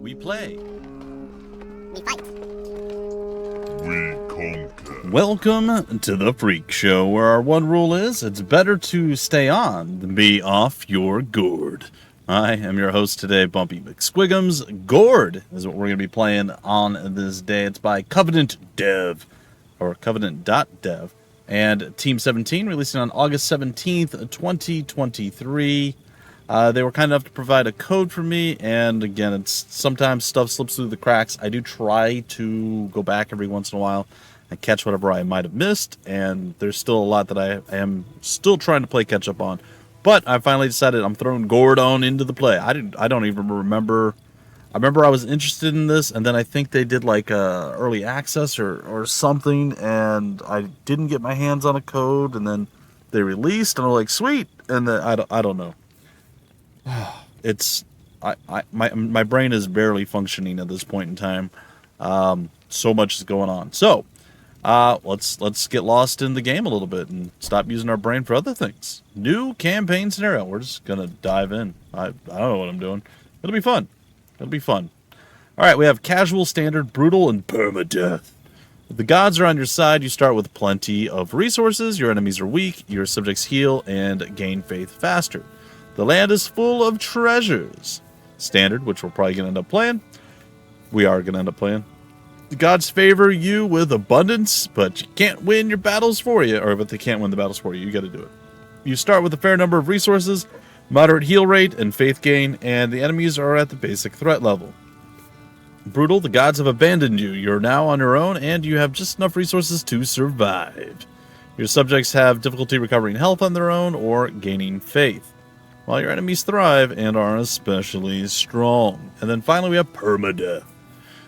We play. We fight. We conquer. Welcome to the Freak Show, where our one rule is it's better to stay on than be off your gourd. I am your host today, Bumpy McSquigums. Gord is what we're going to be playing on this day. It's by Covenant Dev, or Covenant.dev, and Team17, releasing on August 17th, 2023. They were kind enough to provide a code for me, and again, it's sometimes stuff slips through the cracks. I do try to go back every once in a while and catch whatever I might have missed, and there's still a lot that I am still trying to play catch up on. But I finally decided I'm throwing Gord on into the play. I don't even remember. I remember I was interested in this, and then I think they did like early access or something, and I didn't get my hands on a code, and then they released, and I'm like, sweet, and then I don't know. It's my brain is barely functioning at this point in time. So much is going on. So let's get lost in the game a little bit and stop using our brain for other things. New campaign scenario. We're just gonna dive in. I don't know what I'm doing. It'll be fun. It'll be fun. All right, we have casual, standard, brutal, and permadeath. If the gods are on your side, you start with plenty of resources. Your enemies are weak. Your subjects heal and gain faith faster. The land is full of treasures. Standard, which we're probably going to end up playing. We are going to end up playing. The gods favor you with abundance, but you can't win your battles for you. Or, but they can't win the battles for you. You got to do it. You start with a fair number of resources, moderate heal rate, and faith gain, and the enemies are at the basic threat level. Brutal, the gods have abandoned you. You're now on your own, and you have just enough resources to survive. Your subjects have difficulty recovering health on their own or gaining faith, while your enemies thrive and are especially strong. And then finally we have permadeath.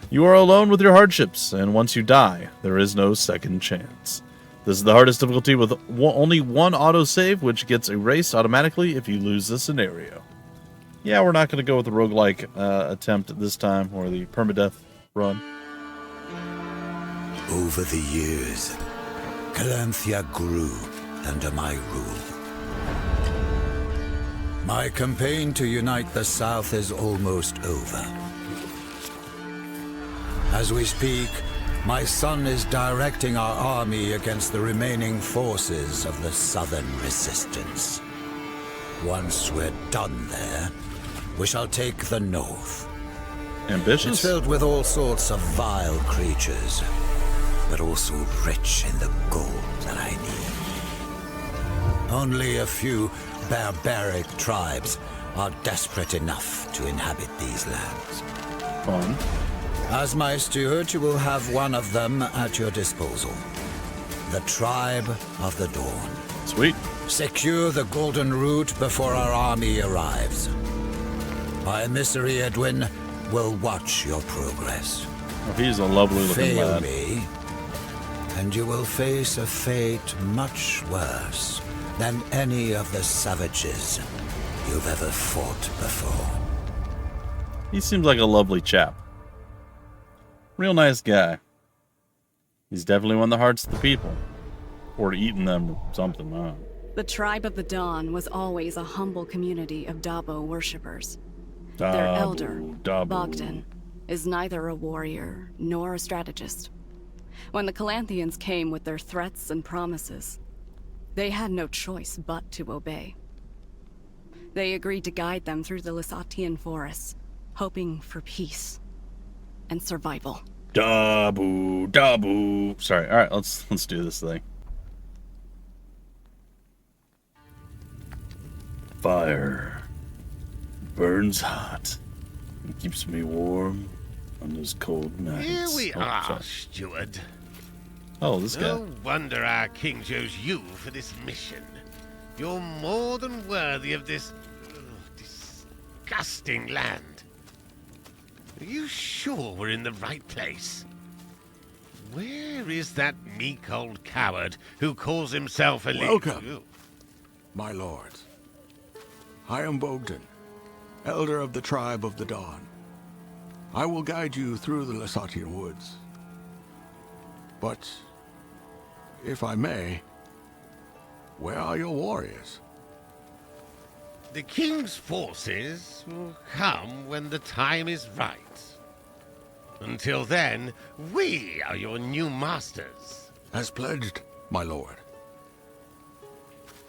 You are alone with your hardships, and once you die, there is no second chance. This is the hardest difficulty with only one autosave, which gets erased automatically if you lose the scenario. Yeah, we're not going to go with the roguelike attempt this time, or the permadeath run. Over the years, Calanthea grew under my rule. My campaign to unite the South is almost over. As we speak, my son is directing our army against the remaining forces of the Southern Resistance. Once we're done there, we shall take the North. Ambitious? It's filled with all sorts of vile creatures, but also rich in the gold that I need. Only a few barbaric tribes are desperate enough to inhabit these lands. Fun. As my steward, you will have one of them at your disposal. The Tribe of the Dawn. Sweet. Secure the Golden Route before our army arrives. My emissary Edwin will watch your progress. Oh, he's a lovely looking Fail lad. me, and you will face a fate much worse than any of the savages you've ever fought before. He seems like a lovely chap. Real nice guy. He's definitely won the hearts of the people. Or eaten them or something. I don't know. The Tribe of the Dawn was always a humble community of Dabo worshippers. Their Dabu, elder, Dabu. Bogdan, is neither a warrior nor a strategist. When the Calanthians came with their threats and promises, they had no choice but to obey. They agreed to guide them through the Lysatian forests, hoping for peace and survival. Dabu, Dabu. Sorry, alright, let's do this thing. Fire burns hot and keeps me warm on those cold nights. Here we are, sorry. steward. Oh, this guy. No wonder our king chose you for this mission. You're more than worthy of this disgusting land. Are you sure we're in the right place? Where is that meek old coward who calls himself a Welcome, my lords. I am Bogdan, elder of the Tribe of the Dawn. I will guide you through the Lysatian woods. But, if I may, where are your warriors? The king's forces will come when the time is right. Until then, we are your new masters. As pledged, my lord.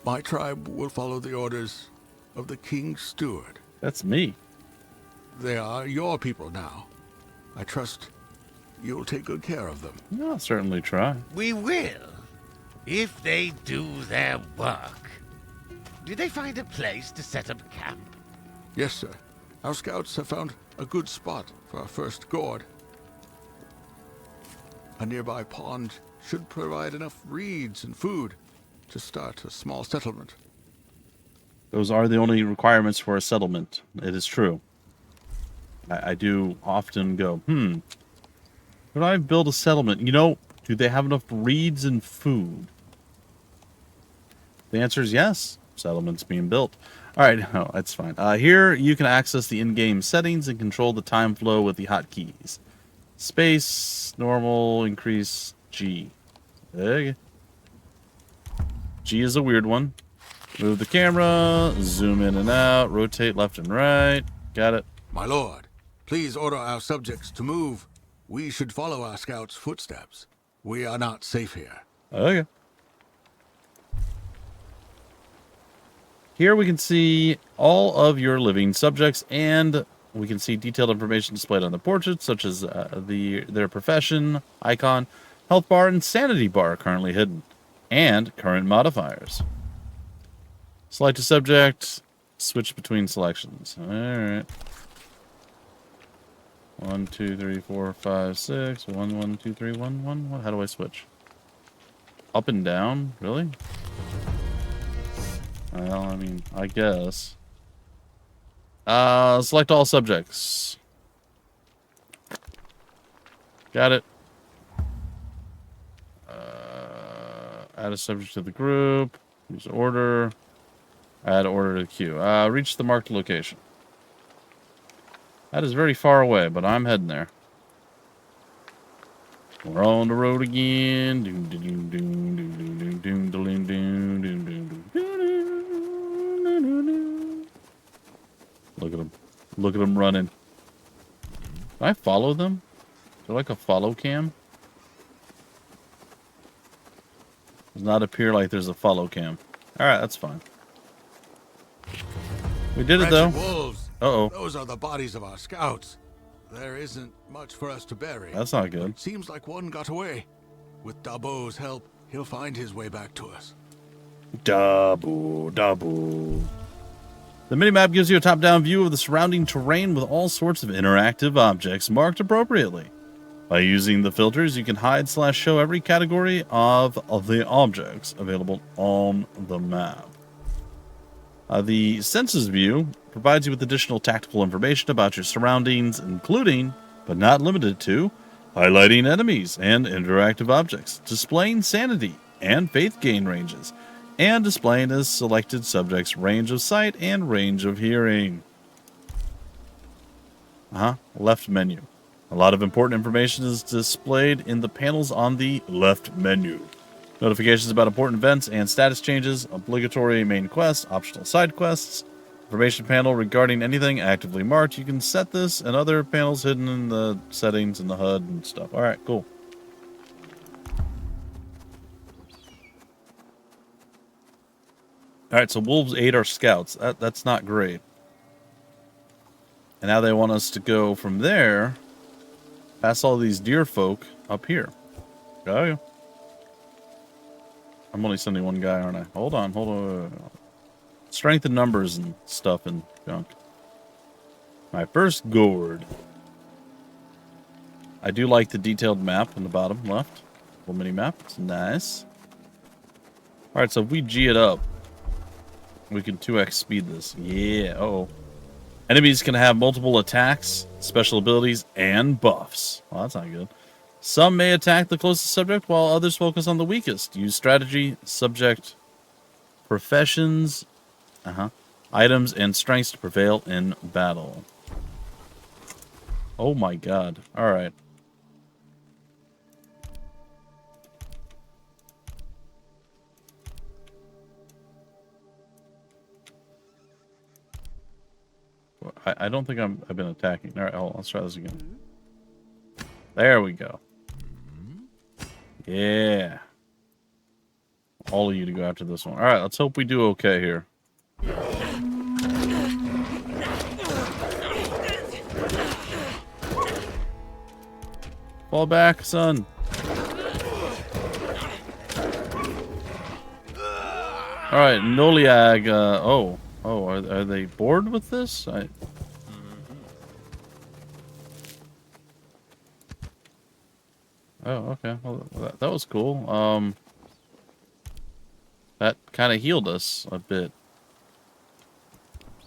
My tribe will follow the orders of the king's steward. That's me. They are your people now. I trust you'll take good care of them. Yeah, I'll certainly try. We will, if they do their work. Did they find a place to set up camp? Yes, sir. Our scouts have found a good spot for our first gourd. A nearby pond should provide enough reeds and food to start a small settlement. Those are the only requirements for a settlement. It is true. I do often go, could I build a settlement? You know, do they have enough reeds and food? The answer is yes. Settlement's being built. All right, no, that's fine. Here, you can access the in-game settings and control the time flow with the hotkeys. Space, normal, increase, G. Okay. G is a weird one. Move the camera, zoom in and out, rotate left and right. Got it. My lord, please order our subjects to move. We should follow our scouts' footsteps. We are not safe here. Okay. Here we can see all of your living subjects, and we can see detailed information displayed on the portraits, such as their profession, icon, health bar, and sanity bar currently hidden, and current modifiers. Select a subject, switch between selections. All right. 1, 2, 3, 4, 5, 6. 1, 1, 2, 3, 1, 1. How do I switch? Up and down? Really? Well, I mean, I guess. Select all subjects. Got it. Add a subject to the group. Use order. Add order to the queue. Reach the marked location. That is very far away, but I'm heading there. We're on the road again. Look at them. Look at them running. Can I follow them? Is there like a follow cam? Does not appear like there's a follow cam. Alright, that's fine. We did it though. Wolves. Uh-oh. Those are the bodies of our scouts. There isn't much for us to bury. That's not good. It seems like one got away. With Dabo's help, he'll find his way back to us. Dabo. The minimap gives you a top-down view of the surrounding terrain with all sorts of interactive objects marked appropriately. By using the filters, you can hide/show every category of the objects available on the map. The Senses view provides you with additional tactical information about your surroundings, including, but not limited to, highlighting enemies and interactive objects, displaying sanity and faith gain ranges, and displaying a selected subject's range of sight and range of hearing. Left menu. A lot of important information is displayed in the panels on the left menu. Notifications about important events and status changes, obligatory main quests, optional side quests, information panel regarding anything actively marked. You can set this and other panels hidden in the settings in the HUD and stuff. Alright, cool. Alright, so wolves ate our scouts. That's not great. And now they want us to go from there, past all these deer folk, up here. Go. I'm only sending one guy, aren't I? Hold on. Strength in numbers and stuff and junk. My first Gord. I do like the detailed map in the bottom left. Little mini map. It's nice. Alright, so if we G it up, we can 2x speed this. Yeah, uh-oh. Enemies can have multiple attacks, special abilities, and buffs. Well, that's not good. Some may attack the closest subject, while others focus on the weakest. Use strategy, subject, professions, items, and strengths to prevail in battle. Oh my god. Alright. I don't think I've been attacking. All right, hold on. Let's try this again. There we go. Yeah. All of you to go after this one. All right, let's hope we do okay here. Fall back, son. All right, Noliag. Are they bored with this? Oh, okay. Well, that was cool. That kind of healed us a bit.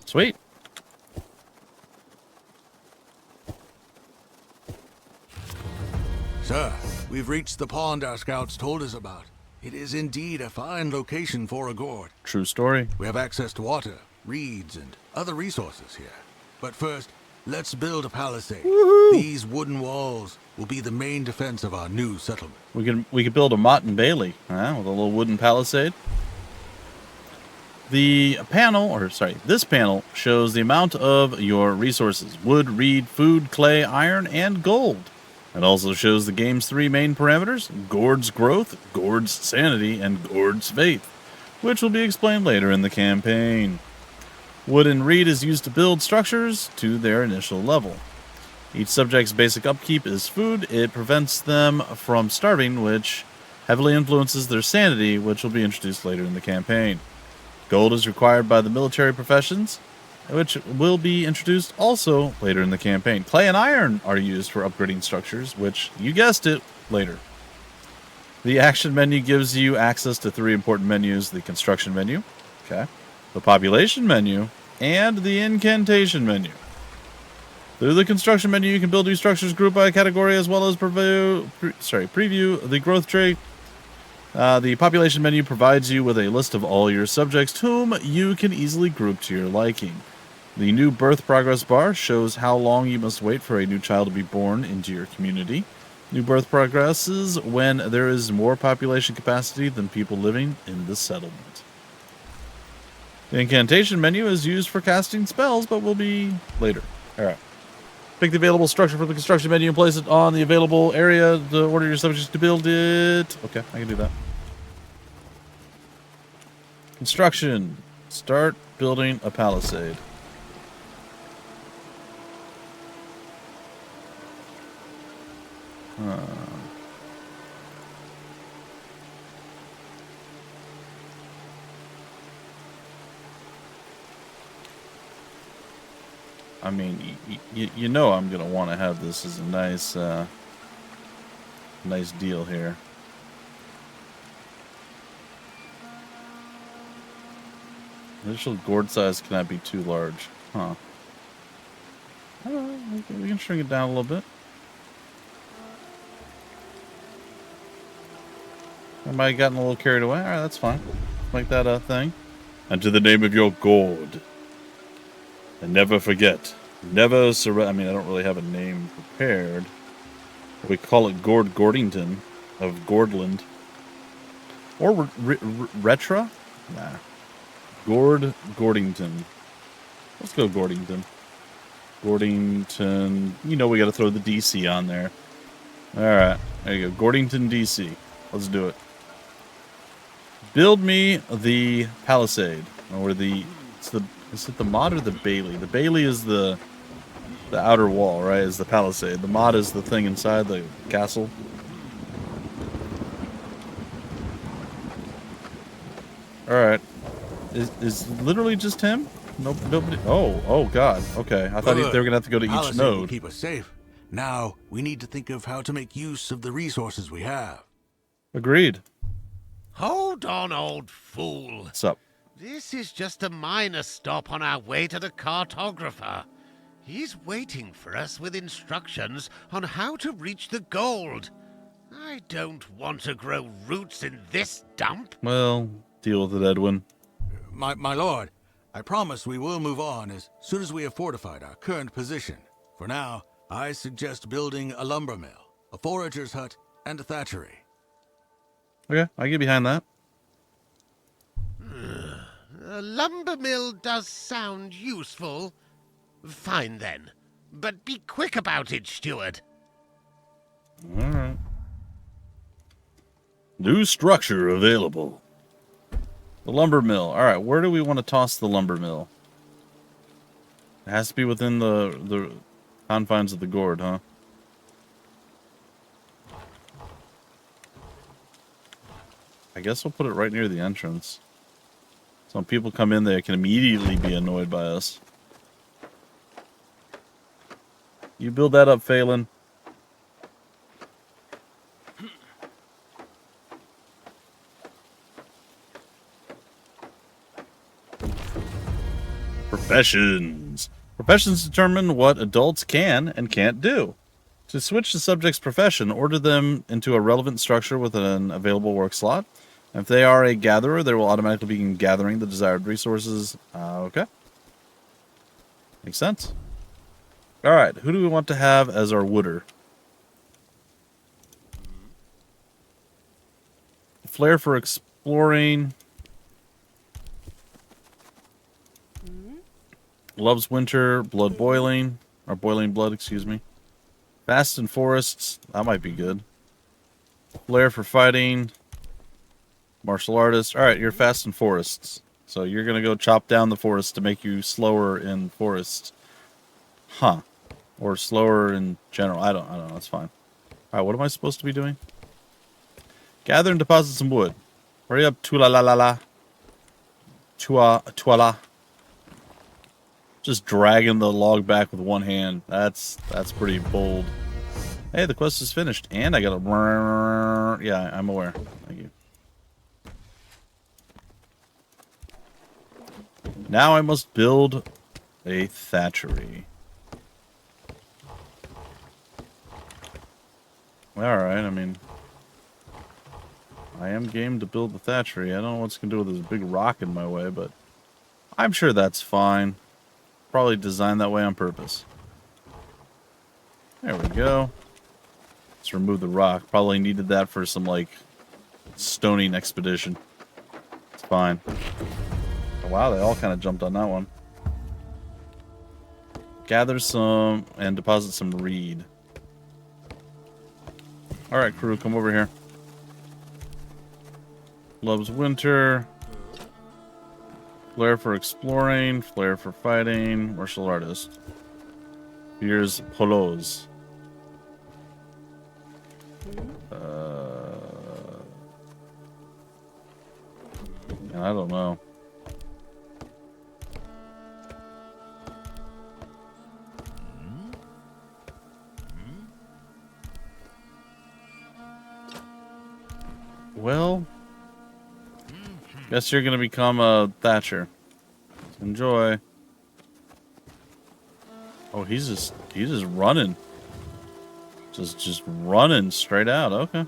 Sweet. Sir, we've reached the pond our scouts told us about. It is indeed a fine location for a gourd. True story. We have access to water, reeds, and other resources here. But first, let's build a palisade. These wooden walls will be the main defense of our new settlement. We could build a Mott and Bailey, with a little wooden palisade. This panel shows the amount of your resources: wood, reed, food, clay, iron, and gold. It also shows the game's 3 main parameters: Gord's growth, Gord's sanity, and Gord's faith, which will be explained later in the campaign. Wood and reed is used to build structures to their initial level. Each subject's basic upkeep is food. It prevents them from starving, which heavily influences their sanity, which will be introduced later in the campaign. Gold is required by the military professions, which will be introduced also later in the campaign. Clay and iron are used for upgrading structures, which, you guessed it, later. The action menu gives you access to 3 important menus: the construction menu, the population menu, and the incantation menu. Through the construction menu, you can build new structures grouped by category, as well as preview the growth trait. The population menu provides you with a list of all your subjects, whom you can easily group to your liking. The new birth progress bar shows how long you must wait for a new child to be born into your community. New birth progresses when there is more population capacity than people living in the settlement. The incantation menu is used for casting spells, but will be later. Alright. Pick the available structure from the construction menu and place it on the available area to order your subjects to build it. Okay, I can do that. Construction. Start building a palisade. I mean, you know I'm going to want to have this as a nice deal here. Initial gourd size cannot be too large. Huh. I don't know, we can shrink it down a little bit. I might have gotten a little carried away. Alright, that's fine. Make that a thing. And to the name of your Gord. And never forget. Never surrender. I mean, I don't really have a name prepared. We call it Gordington of Gordland. Or Retra? Nah. Gordington. Let's go Gordington. Gordington. You know we gotta throw the DC on there. Alright. There you go. Gordington DC. Let's do it. Build me the palisade. Or the... Is it the mod or the Bailey? The Bailey is the outer wall, right? Is the palisade. The mod is the thing inside the castle. Alright. Is literally just him? Nobody. Oh God. Okay. I thought they were gonna have to go to each node. Keep us safe. Now we need to think of how to make use of the resources we have. Agreed. Hold on, old fool. What's up? This is just a minor stop on our way to the cartographer. He's waiting for us with instructions on how to reach the gold. I don't want to grow roots in this dump. Well, deal with it, Edwin. My lord, I promise we will move on as soon as we have fortified our current position. For now, I suggest building a lumber mill, a forager's hut, and a thatchery. Okay, I get behind that. A lumber mill does sound useful, Fine then. But be quick about it, steward. Alright. New structure available. The lumber mill. Alright, where do we want to toss the lumber mill? It has to be within the confines of the Gord, huh? I guess we'll put it right near the entrance. So when people come in, they can immediately be annoyed by us. You build that up, Phelan. Professions. Professions determine what adults can and can't do. To switch the subject's profession, order them into a relevant structure with an available work slot. If they are a gatherer, they will automatically begin gathering the desired resources. Okay. Makes sense. Alright, who do we want to have as our wooder? Flair for exploring. Loves winter, blood boiling. Or boiling blood, excuse me. Fast in forests. That might be good. Flair for fighting. Martial artist. Alright, you're fast in forests. So you're going to go chop down the forest to make you slower in forests. Huh. Or slower in general. I don't know. That's fine. Alright, what am I supposed to be doing? Gather and deposit some wood. Hurry up, Tula-la-la-la. Tuala. Just dragging the log back with one hand. That's pretty bold. Hey, the quest is finished. And I got a... Yeah, I'm aware. Thank you. Now I must build a thatchery. Alright, I mean... I am game to build the thatchery. I don't know what's going to do with this big rock in my way, but... I'm sure that's fine. Probably designed that way on purpose. There we go. Let's remove the rock. Probably needed that for some, like, stoning expedition. It's fine. Oh, wow, they all kind of jumped on that one. Gather some and deposit some reed. Alright, crew, come over here. Loves winter. Flair for exploring. Flair for fighting. Martial artist. Here's polos. I don't know. Well, guess you're gonna become a thatcher. Enjoy. Oh, he's just running. Just running straight out. Okay.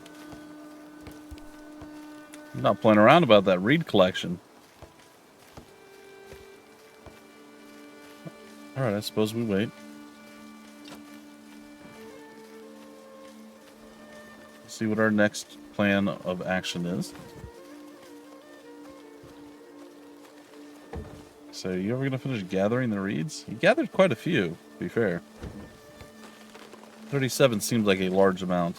I'm not playing around about that reed collection. Alright, I suppose we wait. See what our next plan of action is. So, you ever gonna finish gathering the reeds? You gathered quite a few, to be fair. 37 seems like a large amount.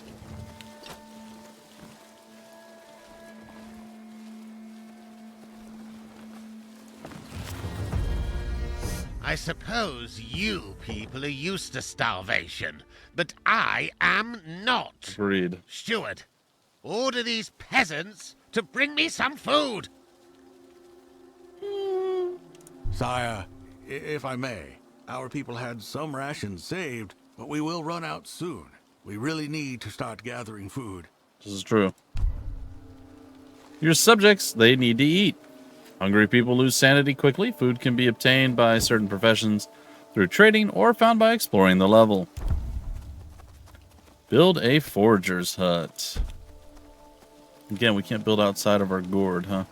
I suppose you people are used to starvation, but I am not. Agreed. Steward, order these peasants to bring me some food. Sire, if I may, our people had some rations saved, but we will run out soon. We really need to start gathering food. This is true. Your subjects, they need to eat. Hungry people lose sanity quickly. Food can be obtained by certain professions through trading or found by exploring the level. Build a forger's hut. Again, we can't build outside of our gourd, huh?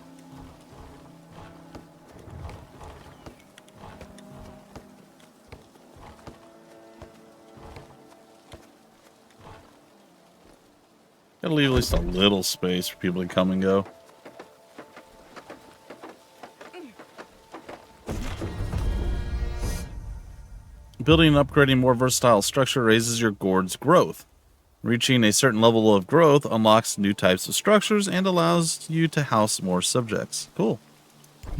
Gotta leave at least a little space for people to come and go. Building and upgrading more versatile structure raises your Gord's growth. Reaching a certain level of growth unlocks new types of structures and allows you to house more subjects. Cool.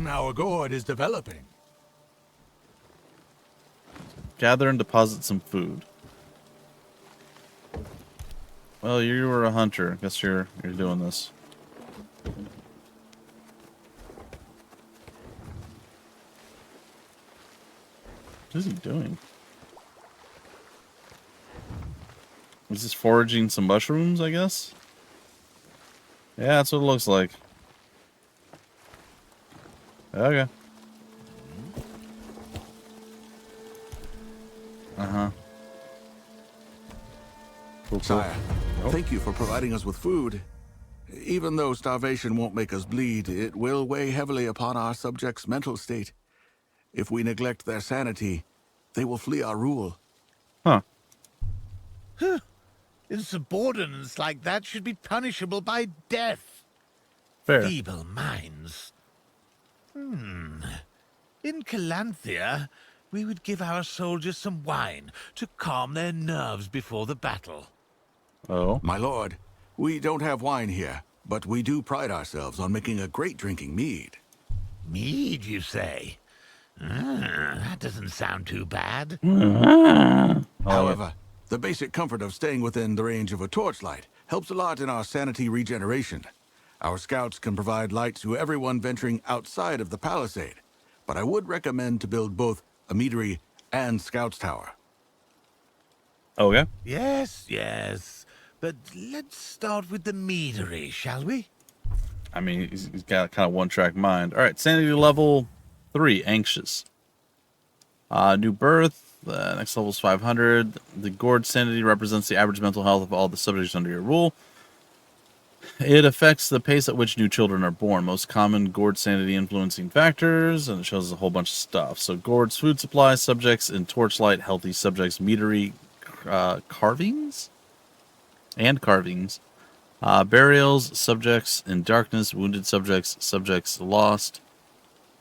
Our Gord is developing. Gather and deposit some food. Well, you were a hunter. Guess you're doing this. What is he doing? Is this foraging some mushrooms, I guess? Yeah, that's what it looks like. Okay. Uh-huh. Cool, cool. Sire, thank you for providing us with food. Even though starvation won't make us bleed, it will weigh heavily upon our subjects' mental state. If we neglect their sanity, they will flee our rule. Huh. Insubordinance like that should be punishable by death. Fair. Feeble minds. In Calanthea, we would give our soldiers some wine to calm their nerves before the battle. Oh. My lord, we don't have wine here, but we do pride ourselves on making a great drinking mead. Mead, you say? That doesn't sound too bad. However, the basic comfort of staying within the range of a torchlight helps a lot in our sanity regeneration. Our scouts can provide light to everyone venturing outside of the palisade, but I would recommend to build both a meadery and scouts tower. Okay. Yes. But let's start with the meadery, shall we? I mean, he's got kind of one-track mind. All right, sanity level 3, anxious. New birth. Next level is 500. The Gord sanity represents the average mental health of all the subjects under your rule. It affects the pace at which new children are born. Most common Gord sanity influencing factors, and it shows a whole bunch of stuff. So Gord's food supply, subjects in torchlight, healthy subjects, meadery, carvings, burials, subjects in darkness, wounded subjects, subjects lost,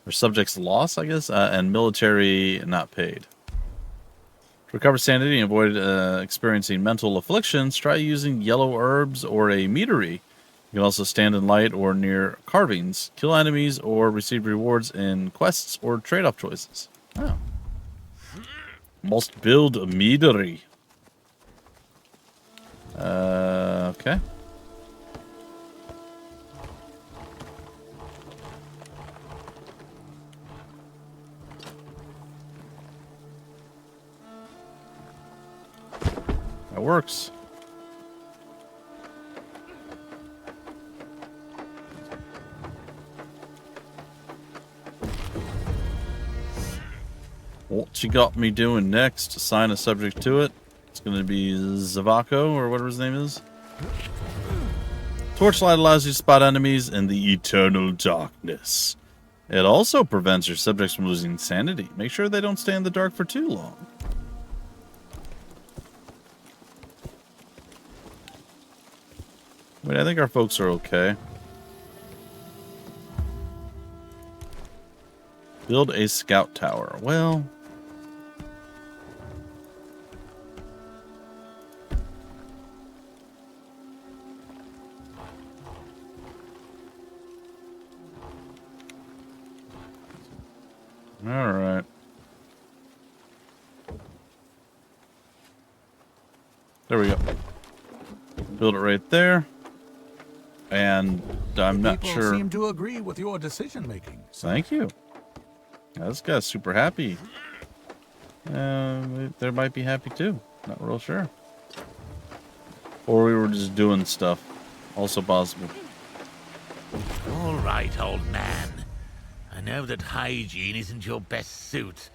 I guess, and military not paid. To recover sanity and avoid experiencing mental afflictions, try using yellow herbs or a meadery. You can also stand in light or near carvings, kill enemies, or receive rewards in quests or trade-off choices. Oh. Must build a meadery. Okay. That works. What you got me doing next? Assign a subject to it. It's going to be Zavako, or whatever his name is. Torchlight allows you to spot enemies in the eternal darkness. It also prevents your subjects from losing sanity. Make sure they don't stay in the dark for too long. Wait, I think our folks are okay. Build a scout tower. Well... Alright. There we go. Build it right there. And I'm not sure. People seem to agree with your decision making. Thank you. Yeah, this guy's super happy. They might be happy too. Not real sure. Or we were just doing stuff. Also possible. All right, old man. I know that hygiene isn't your best suit,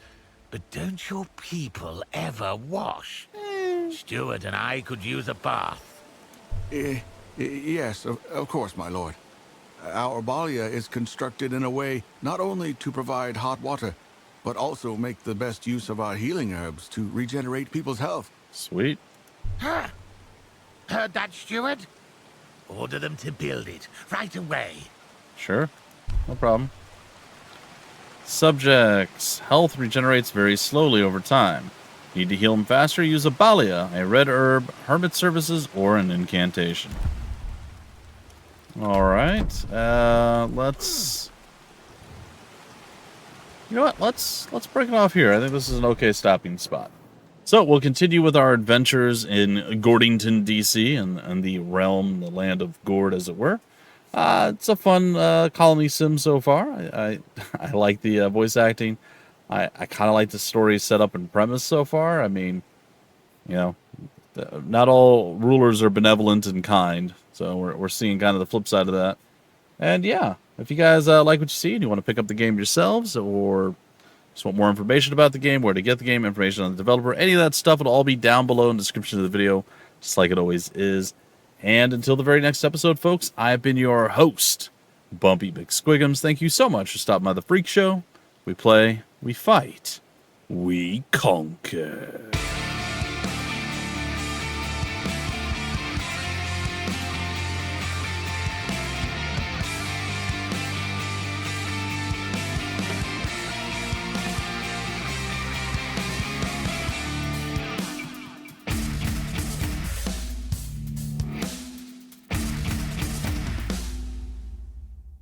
but don't your people ever wash? Stuart and I could use a bath. Yes, of course, my lord. Our balia is constructed in a way not only to provide hot water, but also make the best use of our healing herbs to regenerate people's health. Sweet. Huh? Heard that, Stuart? Order them to build it right away. Sure. No problem. Subjects. Health regenerates very slowly over time. Need to heal him faster? Use a Balia, a red herb, hermit services, or an incantation. Alright, let's... You know what, let's break it off here. I think this is an okay stopping spot. So, we'll continue with our adventures in Gordington, DC, and the realm, the land of Gord, as it were. It's a fun colony sim so far. I like the voice acting. I kind of like the story setup and premise so far. I mean, you know, not all rulers are benevolent and kind. So we're seeing kind of the flip side of that. And yeah, if you guys like what you see and you want to pick up the game yourselves, or just want more information about the game, where to get the game, information on the developer, any of that stuff, it'll all be down below in the description of the video, just like it always is. And until the very next episode, folks, I've been your host, Bumpy McSquigums. Thank you so much for stopping by the Freak Show. We play, we fight, we conquer.